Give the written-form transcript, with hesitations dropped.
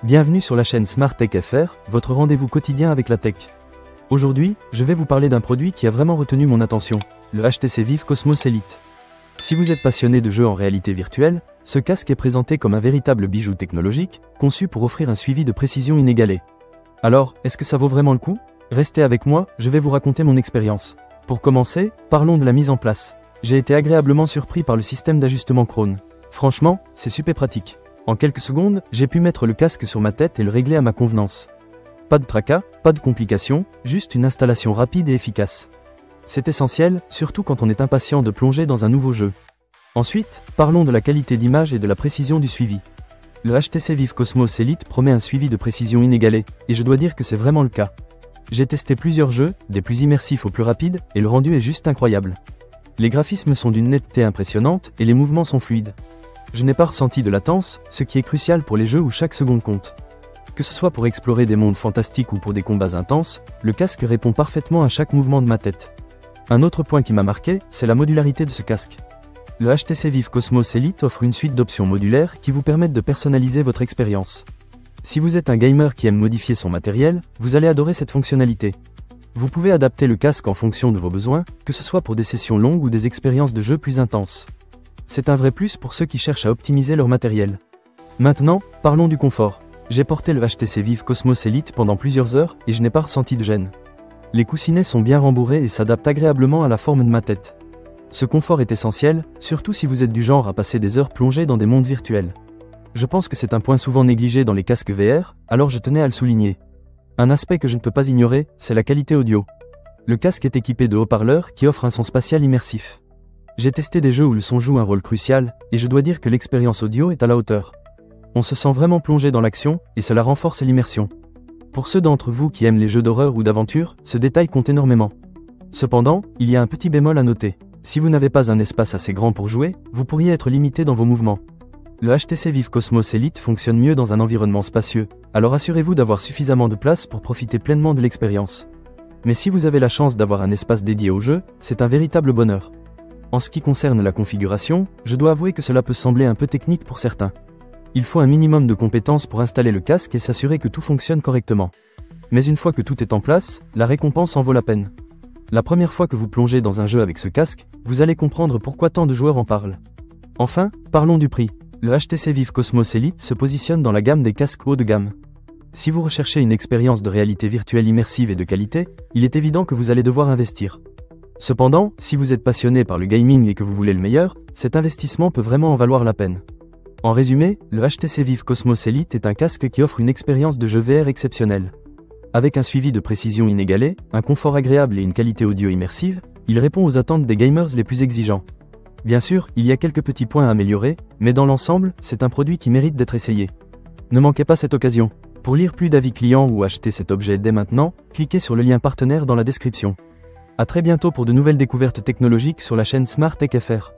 Bienvenue sur la chaîne Smart Tech FR, votre rendez-vous quotidien avec la tech. Aujourd'hui, je vais vous parler d'un produit qui a vraiment retenu mon attention, le HTC Vive Cosmos Elite. Si vous êtes passionné de jeux en réalité virtuelle, ce casque est présenté comme un véritable bijou technologique, conçu pour offrir un suivi de précision inégalé. Alors, est-ce que ça vaut vraiment le coup? Restez avec moi, je vais vous raconter mon expérience. Pour commencer, parlons de la mise en place. J'ai été agréablement surpris par le système d'ajustement Krone. Franchement, c'est super pratique. En quelques secondes, j'ai pu mettre le casque sur ma tête et le régler à ma convenance. Pas de tracas, pas de complications, juste une installation rapide et efficace. C'est essentiel, surtout quand on est impatient de plonger dans un nouveau jeu. Ensuite, parlons de la qualité d'image et de la précision du suivi. Le HTC Vive Cosmos Elite promet un suivi de précision inégalé, et je dois dire que c'est vraiment le cas. J'ai testé plusieurs jeux, des plus immersifs aux plus rapides, et le rendu est juste incroyable. Les graphismes sont d'une netteté impressionnante, et les mouvements sont fluides. Je n'ai pas ressenti de latence, ce qui est crucial pour les jeux où chaque seconde compte. Que ce soit pour explorer des mondes fantastiques ou pour des combats intenses, le casque répond parfaitement à chaque mouvement de ma tête. Un autre point qui m'a marqué, c'est la modularité de ce casque. Le HTC Vive Cosmos Elite offre une suite d'options modulaires qui vous permettent de personnaliser votre expérience. Si vous êtes un gamer qui aime modifier son matériel, vous allez adorer cette fonctionnalité. Vous pouvez adapter le casque en fonction de vos besoins, que ce soit pour des sessions longues ou des expériences de jeu plus intenses. C'est un vrai plus pour ceux qui cherchent à optimiser leur matériel. Maintenant, parlons du confort. J'ai porté le HTC Vive Cosmos Elite pendant plusieurs heures et je n'ai pas ressenti de gêne. Les coussinets sont bien rembourrés et s'adaptent agréablement à la forme de ma tête. Ce confort est essentiel, surtout si vous êtes du genre à passer des heures plongées dans des mondes virtuels. Je pense que c'est un point souvent négligé dans les casques VR, alors je tenais à le souligner. Un aspect que je ne peux pas ignorer, c'est la qualité audio. Le casque est équipé de haut-parleurs qui offrent un son spatial immersif. J'ai testé des jeux où le son joue un rôle crucial, et je dois dire que l'expérience audio est à la hauteur. On se sent vraiment plongé dans l'action, et cela renforce l'immersion. Pour ceux d'entre vous qui aiment les jeux d'horreur ou d'aventure, ce détail compte énormément. Cependant, il y a un petit bémol à noter. Si vous n'avez pas un espace assez grand pour jouer, vous pourriez être limité dans vos mouvements. Le HTC Vive Cosmos Elite fonctionne mieux dans un environnement spacieux, alors assurez-vous d'avoir suffisamment de place pour profiter pleinement de l'expérience. Mais si vous avez la chance d'avoir un espace dédié au jeu, c'est un véritable bonheur. En ce qui concerne la configuration, je dois avouer que cela peut sembler un peu technique pour certains. Il faut un minimum de compétences pour installer le casque et s'assurer que tout fonctionne correctement. Mais une fois que tout est en place, la récompense en vaut la peine. La première fois que vous plongez dans un jeu avec ce casque, vous allez comprendre pourquoi tant de joueurs en parlent. Enfin, parlons du prix. Le HTC Vive Cosmos Elite se positionne dans la gamme des casques haut de gamme. Si vous recherchez une expérience de réalité virtuelle immersive et de qualité, il est évident que vous allez devoir investir. Cependant, si vous êtes passionné par le gaming et que vous voulez le meilleur, cet investissement peut vraiment en valoir la peine. En résumé, le HTC Vive Cosmos Elite est un casque qui offre une expérience de jeu VR exceptionnelle. Avec un suivi de précision inégalé, un confort agréable et une qualité audio immersive, il répond aux attentes des gamers les plus exigeants. Bien sûr, il y a quelques petits points à améliorer, mais dans l'ensemble, c'est un produit qui mérite d'être essayé. Ne manquez pas cette occasion. Pour lire plus d'avis clients ou acheter cet objet dès maintenant, cliquez sur le lien partenaire dans la description. À très bientôt pour de nouvelles découvertes technologiques sur la chaîne Smart Tech FR.